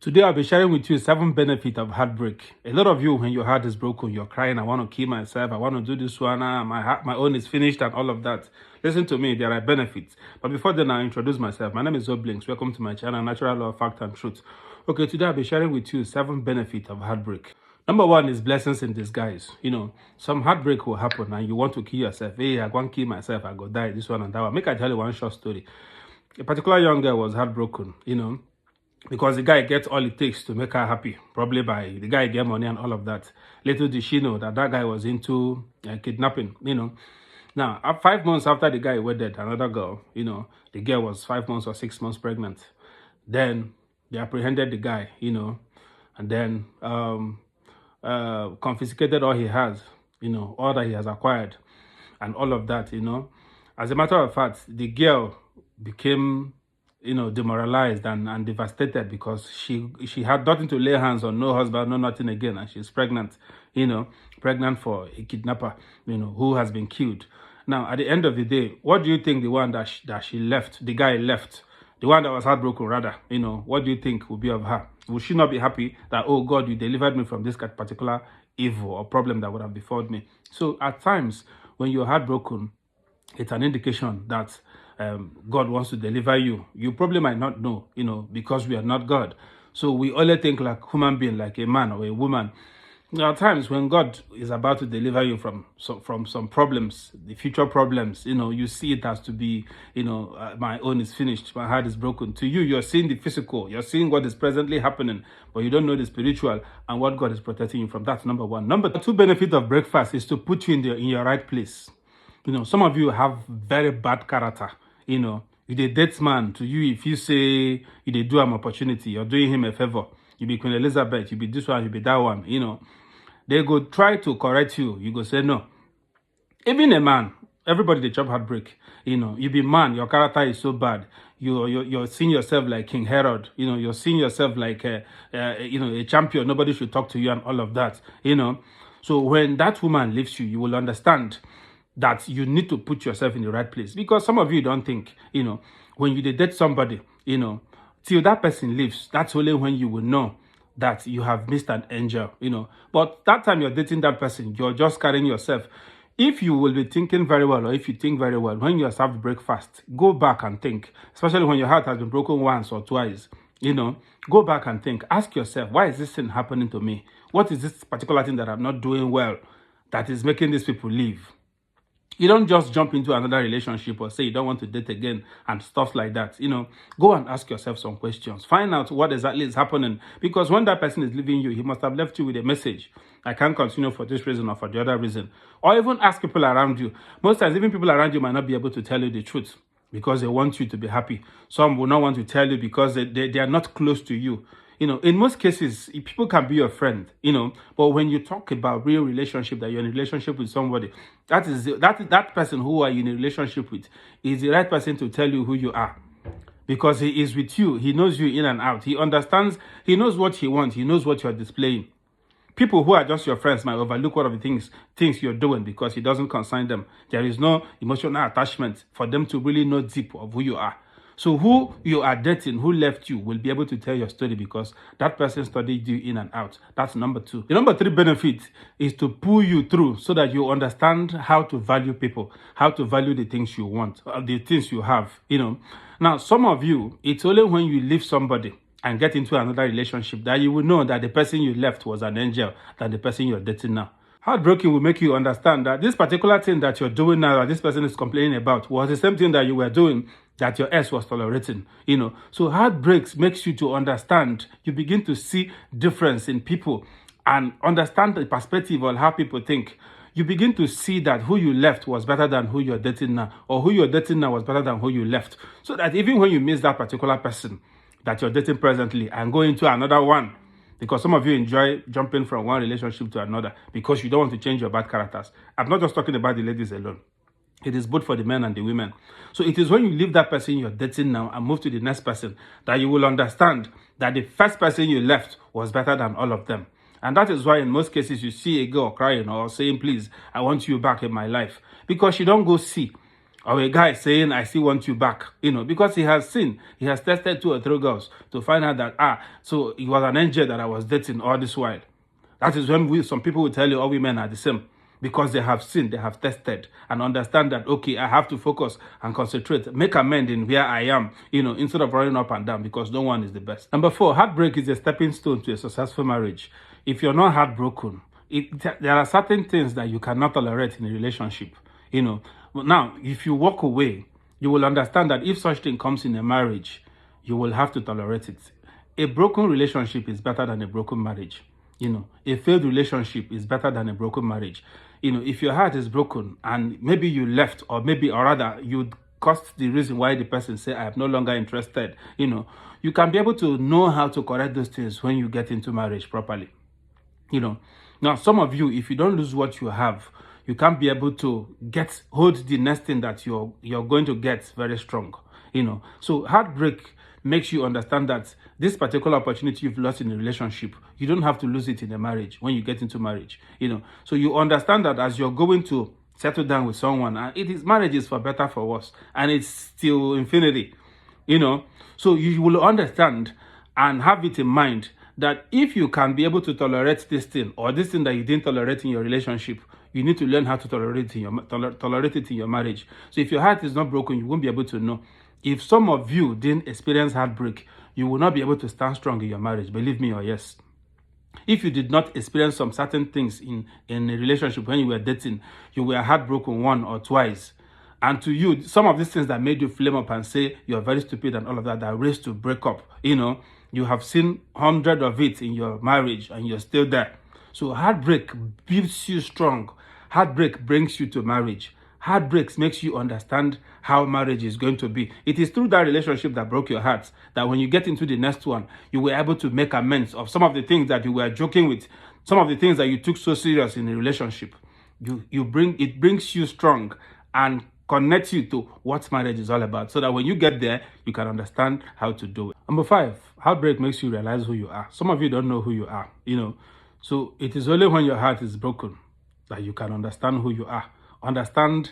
Today, I'll be sharing with you 7 benefits of heartbreak. A lot of you, when your heart is broken, you're crying, I want to kill myself, I want to do this one, my own is finished, and all of that. Listen to me, there are benefits. But before then, I'll introduce myself. My name is Oblinks. Welcome to my channel, Natural Law, Fact and Truth. Okay, today I'll be sharing with you 7 benefits of heartbreak. Number 1 is blessings in disguise. Some heartbreak will happen and you want to kill yourself. Hey, I want to kill myself, I go die, this one and that one. Make I tell you one short story. A particular young girl was heartbroken, because the guy gets all it takes to make her happy, probably by the guy get money and all of that. Little did she know that guy was into kidnapping, Now, 5 months after the guy wedded another girl, the girl was 5 months or 6 months pregnant. Then they apprehended the guy, and then confiscated all he has, all that he has acquired and all of that, As a matter of fact, the girl became demoralized and devastated because she had nothing to lay hands on, no husband, no nothing again, and she's pregnant, pregnant for a kidnapper, who has been killed. Now, at the end of the day, what do you think the one that she left, the guy left, the one that was heartbroken rather, what do you think will be of her? Will she not be happy that, oh God, you delivered me from this particular evil or problem that would have befallen me? So at times, when you're heartbroken, it's an indication that God wants to deliver you. You probably might not know, because we are not God. So we only think like human being, like a man or a woman. There are times when God is about to deliver you from some problems, the future problems, you see it as to be, my own is finished, my heart is broken. To you, you're seeing the physical, you're seeing what is presently happening, but you don't know the spiritual and what God is protecting you from. That's number 1. Number 2 benefit of breakfast is to put you in your right place. Some of you have very bad character. You dey date man. To you, if you say you dey do an opportunity, you're doing him a favor. You be Queen Elizabeth, you be this one, you be that one, They go try to correct you. You go say no. Even a man, everybody they chop heartbreak. You be man, your character is so bad. You're seeing yourself like King Herod. You're seeing yourself like a champion. Nobody should talk to you and all of that. So when that woman leaves you, you will understand that you need to put yourself in the right place. Because some of you don't think, when you date somebody, till that person leaves, that's only when you will know that you have missed an angel, But that time you're dating that person, you're just carrying yourself. If you will be thinking very well, or if you think very well, when you served breakfast, go back and think, especially when your heart has been broken once or twice, go back and think. Ask yourself, why is this thing happening to me? What is this particular thing that I'm not doing well that is making these people leave? You don't just jump into another relationship or say you don't want to date again and stuff like that. Go and ask yourself some questions. Find out what exactly is happening. Because when that person is leaving you, he must have left you with a message. I can't continue for this reason or for the other reason. Or even ask people around you. Most times, even people around you might not be able to tell you the truth because they want you to be happy. Some will not want to tell you because they are not close to you. In most cases, people can be your friend, but when you talk about real relationship, that you're in a relationship with somebody, that person who are you in a relationship with is the right person to tell you who you are. Because he is with you, he knows you in and out, he understands, he knows what he wants, he knows what you're displaying. People who are just your friends might overlook one of the things you're doing because it doesn't concern them. There is no emotional attachment for them to really know deep of who you are. So who you are dating, who left you, will be able to tell your story because that person studied you in and out. That's number 2. The number 3 benefit is to pull you through so that you understand how to value people, how to value the things you want, the things you have, Now, some of you, it's only when you leave somebody and get into another relationship that you will know that the person you left was an angel than the person you're dating now. Heartbreaking will make you understand that this particular thing that you're doing now, that this person is complaining about, was the same thing that you were doing that your ex was tolerating, So heartbreaks makes you to understand. You begin to see difference in people and understand the perspective on how people think. You begin to see that who you left was better than who you're dating now, or who you're dating now was better than who you left. So that even when you miss that particular person that you're dating presently and go into another one, because some of you enjoy jumping from one relationship to another because you don't want to change your bad characters. I'm not just talking about the ladies alone. It is both for the men and the women. So it is when you leave that person you're dating now and move to the next person that you will understand that the first person you left was better than all of them. And that is why in most cases you see a girl crying or saying, please, I want you back in my life. Because you don't go see Or a guy saying, I still want you back, because he has seen, he has tested 2 or 3 girls to find out that, so it was an angel that I was dating all this while. That is when some people will tell you all women are the same, because they have seen, they have tested, and understand that, okay, I have to focus and concentrate, make amend in where I am, instead of running up and down, because no one is the best. Number 4, heartbreak is a stepping stone to a successful marriage. If you're not heartbroken, there are certain things that you cannot tolerate in a relationship. Now, if you walk away, you will understand that if such thing comes in a marriage, you will have to tolerate it. A broken relationship is better than a broken marriage. A failed relationship is better than a broken marriage. If your heart is broken and maybe you left, or rather you caused the reason why the person say, I am no longer interested, you can be able to know how to correct those things when you get into marriage properly. Now some of you, if you don't lose what you have, you can't be able to hold the next thing that you're going to get very strong. So heartbreak makes you understand that this particular opportunity you've lost in a relationship, you don't have to lose it in a marriage when you get into marriage. So you understand that as you're going to settle down with someone, and marriage is for better, for worse, and it's still infinity. So you will understand and have it in mind that if you can be able to tolerate this thing, or this thing that you didn't tolerate in your relationship, you need to learn how to tolerate it in your marriage. So if your heart is not broken, you won't be able to know. If some of you didn't experience heartbreak, you will not be able to stand strong in your marriage. Believe me or yes. If you did not experience some certain things in a relationship when you were dating, you were heartbroken 1 or twice. And to you, some of these things that made you flame up and say you're very stupid and all of that raised to break up, you have seen 100 of it in your marriage and you're still there. So heartbreak builds you strong. Heartbreak brings you to marriage. Heartbreak makes you understand how marriage is going to be. It is through that relationship that broke your heart that when you get into the next one, you were able to make amends of some of the things that you were joking with, some of the things that you took so serious in a relationship. It brings you strong and connects you to what marriage is all about, so that when you get there, you can understand how to do it. Number 5, heartbreak makes you realize who you are. Some of you don't know who you are, So it is only when your heart is broken that you can understand who you are. Understand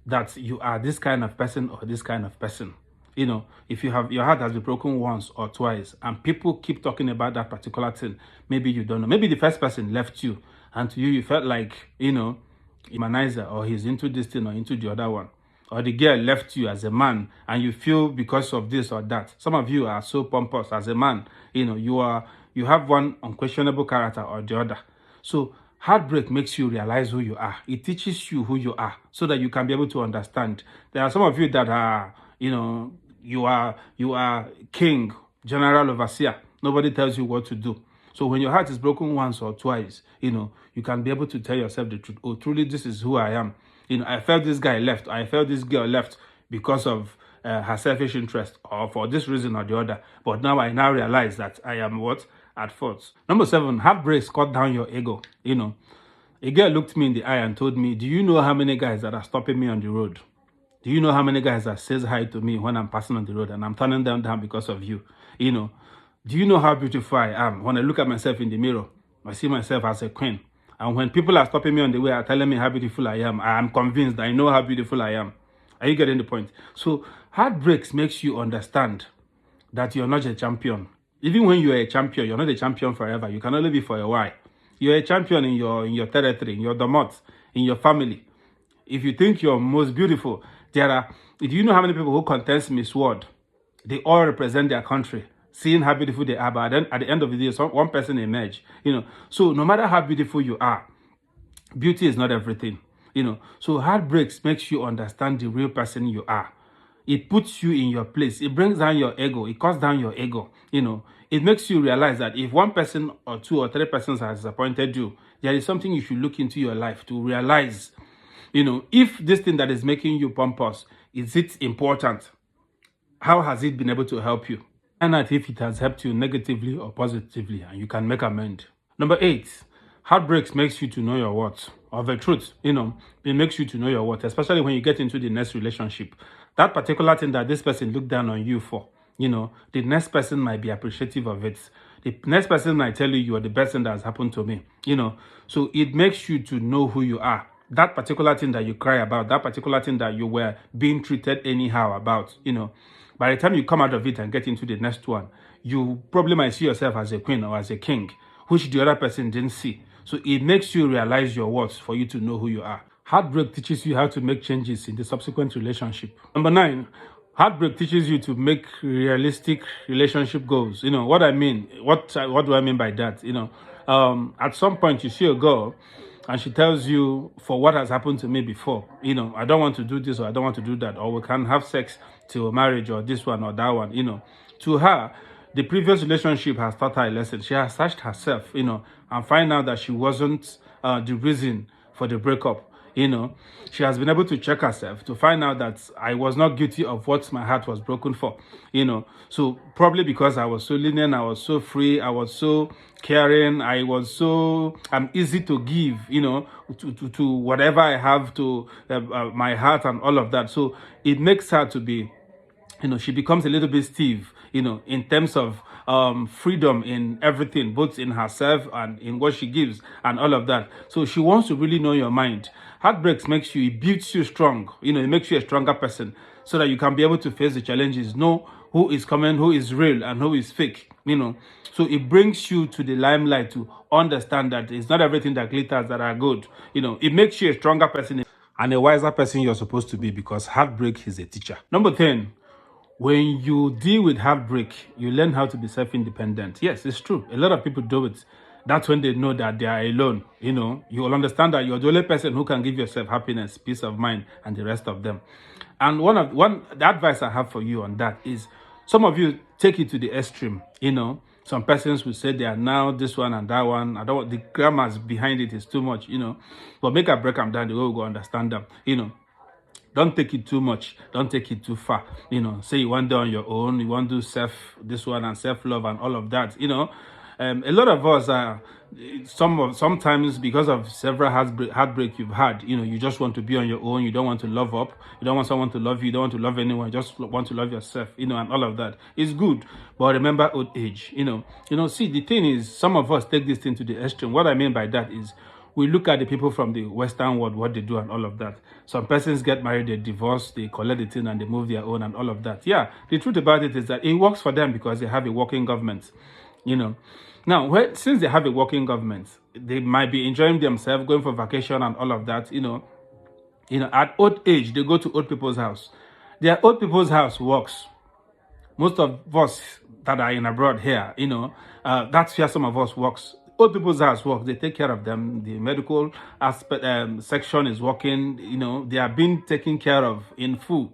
that you are this kind of person or this kind of person. If your heart has been broken once or twice and people keep talking about that particular thing, maybe you don't know. Maybe the first person left you and to you felt like, humanizer, or he's into this thing or into the other one. Or the girl left you as a man and you feel because of this or that. Some of you are so pompous as a man. You have one unquestionable character or the other. So heartbreak makes you realize who you are. It teaches you who you are so that you can be able to understand. There are some of you that are, you are king, general, overseer. Nobody tells you what to do. So when your heart is broken once or twice, you can be able to tell yourself the truth. Oh, truly, this is who I am. I felt this guy left. I felt this girl left because of her selfish interest or for this reason or the other. But now I realize that I am what? At fault. Number 7, heartbreak cut down your ego. A girl looked me in the eye and told me, do you know how many guys that are stopping me on the road? Do you know how many guys that says hi to me when I'm passing on the road and I'm turning them down because of you? Do you know how beautiful I am? When I look at myself in the mirror, I see myself as a queen. And when people are stopping me on the way and telling me how beautiful I am convinced I know how beautiful I am. Are you getting the point? So heartbreaks makes you understand that you're not a champion. Even when you're a champion, you're not a champion forever. You can only be for a while. You're a champion in your territory, in your domot, in your family. If you think you're most beautiful, do you know how many people who contest Miss World? They all represent their country, seeing how beautiful they are, but then at the end of the day, one person emerge. So no matter how beautiful you are, beauty is not everything. So heartbreaks makes you understand the real person you are. It puts you in your place. It brings down your ego. It cuts down your ego. It makes you realize that if one person or 2 or 3 persons has disappointed you, there is something you should look into your life to realize, if this thing that is making you pompous, is it important? How has it been able to help you? And that if it has helped you negatively or positively, and you can make amend. Number 8, heartbreaks makes you to know your worth. Of the truth, it makes you to know your worth, especially when you get into the next relationship. That particular thing that this person looked down on you for, the next person might be appreciative of it. The next person might tell you are the best thing that has happened to me, So it makes you to know who you are. that particular thing that you cry about, that particular thing that you were being treated anyhow about, by the time you come out of it and get into the next one, you probably might see yourself as a queen or as a king, which the other person didn't see. So it makes you realize your worth for you to know who you are. Heartbreak teaches you how to make changes in the subsequent relationship. Number 9, heartbreak teaches you to make realistic relationship goals. What I mean. What do I mean by that? At some point you see a girl and she tells you, for what has happened to me before, I don't want to do this or I don't want to do that, or we can have sex till marriage or this one or that one. To her, the previous relationship has taught her a lesson. She has searched herself, and find out that she wasn't the reason for the breakup. She has been able to check herself to find out that I was not guilty of what my heart was broken for. So probably because I was so lenient, I was so free, I was so caring, I'm easy to give, to whatever I have, to my heart and all of that. So it makes her to be, she becomes a little bit stiff, in terms of freedom in everything, both in herself and in what she gives and all of that. So she wants to really know your mind. Heartbreaks makes you, it builds you strong. It makes you a stronger person so that you can be able to face the challenges, know who is coming, who is real and who is fake, So it brings you to the limelight to understand that it's not everything that glitters that are good. It makes you a stronger person and a wiser person you're supposed to be, because heartbreak is a teacher. Number 10, when you deal with heartbreak, you learn how to be self-independent. Yes, it's true. A lot of people do it. That's when they know that they are alone. You will understand that you're the only person who can give yourself happiness, peace of mind, and the rest of them. And the advice I have for you on that is, some of you take it to the extreme. Some persons will say they are now this one and that one. I don't want the grammars behind it is too much. But make a break them down the way we go understand them. Don't take it too much. Don't take it too far. Say you want to do on your own. You want to do this one and self-love and all of that. A lot of us are sometimes, because of several heartbreak you've had, you just want to be on your own. You don't want to love up. You don't want someone to love you. You don't want to love anyone. You just want to love yourself, and all of that. It's good. But remember old age, see, the thing is, some of us take this thing to the extreme. What I mean by that is, we look at the people from the Western world, what they do and all of that. Some persons get married, they divorce, they collect the thing and they move their own and all of that. Yeah, the truth about it is that it works for them because they have a working government, Now, since they have a working government, they might be enjoying themselves, going for vacation and all of that, At old age, they go to old people's house. Their old people's house works. Most of us that are in abroad here, that's where some of us works. Old people's house works. They take care of them. The medical aspect section is working. They are being taken care of in full.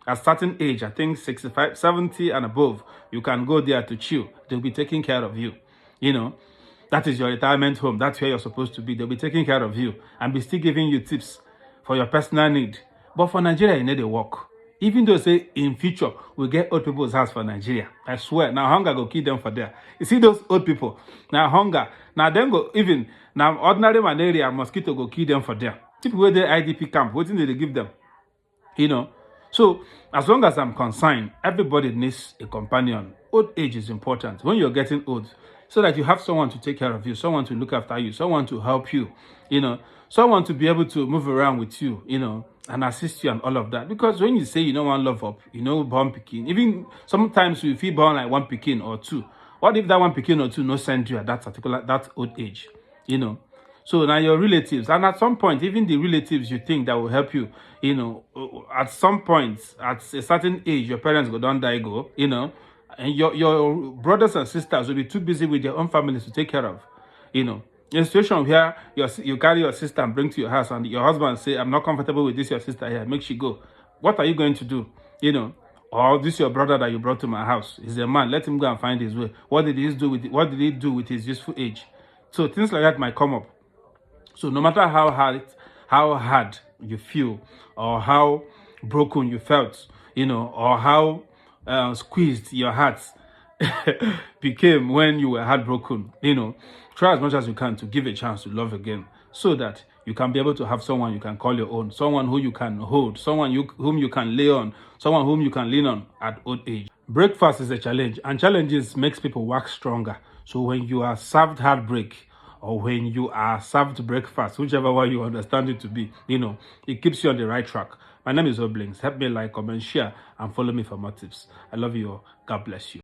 At a certain age, I think 65, 70 and above, you can go there to chill. They'll be taking care of you. That is your retirement home. That's where you're supposed to be. They'll be taking care of you and be still giving you tips for your personal need. But for Nigeria, you need a work. Even though, say, in future, we get old people's house for Nigeria. I swear. Now, hunger go kill them for there. You see those old people? Now, hunger. Now, then go, even, now, ordinary malaria, mosquito go kill them for there. People where they IDP camp, what did they give them? So, as long as I'm concerned, everybody needs a companion. Old age is important. When you're getting old, so that you have someone to take care of you, someone to look after you, someone to help you, someone to be able to move around with you, and assist you and all of that. Because when you say you don't want love up, born pikin, even sometimes you feel born like one pikin or two. What if that one pikin or two no send you at that old age, So now your relatives, and at some point, even the relatives you think that will help you, at some point, at a certain age, your parents go down die go, and your brothers and sisters will be too busy with their own families to take care of, In a situation where you carry your sister and bring to your house and your husband say, I'm not comfortable with this, your sister here, make she go. What are you going to do? Or this your brother that you brought to my house. He's a man, let him go and find his way. What did he do with his useful age? So things like that might come up. So no matter how hard you feel, or how broken you felt, or how squeezed your heart became when you were heartbroken, try as much as you can to give a chance to love again, so that you can be able to have someone you can call your own, someone who you can hold, someone whom you can lay on, someone whom you can lean on at old age. Breakfast is a challenge, and challenges makes people work stronger. So when you are served heartbreak, or when you are served breakfast, whichever one you understand it to be, it keeps you on the right track. My name is Oblings. Help me like, comment, share, and follow me for more tips. I love you all. God bless you.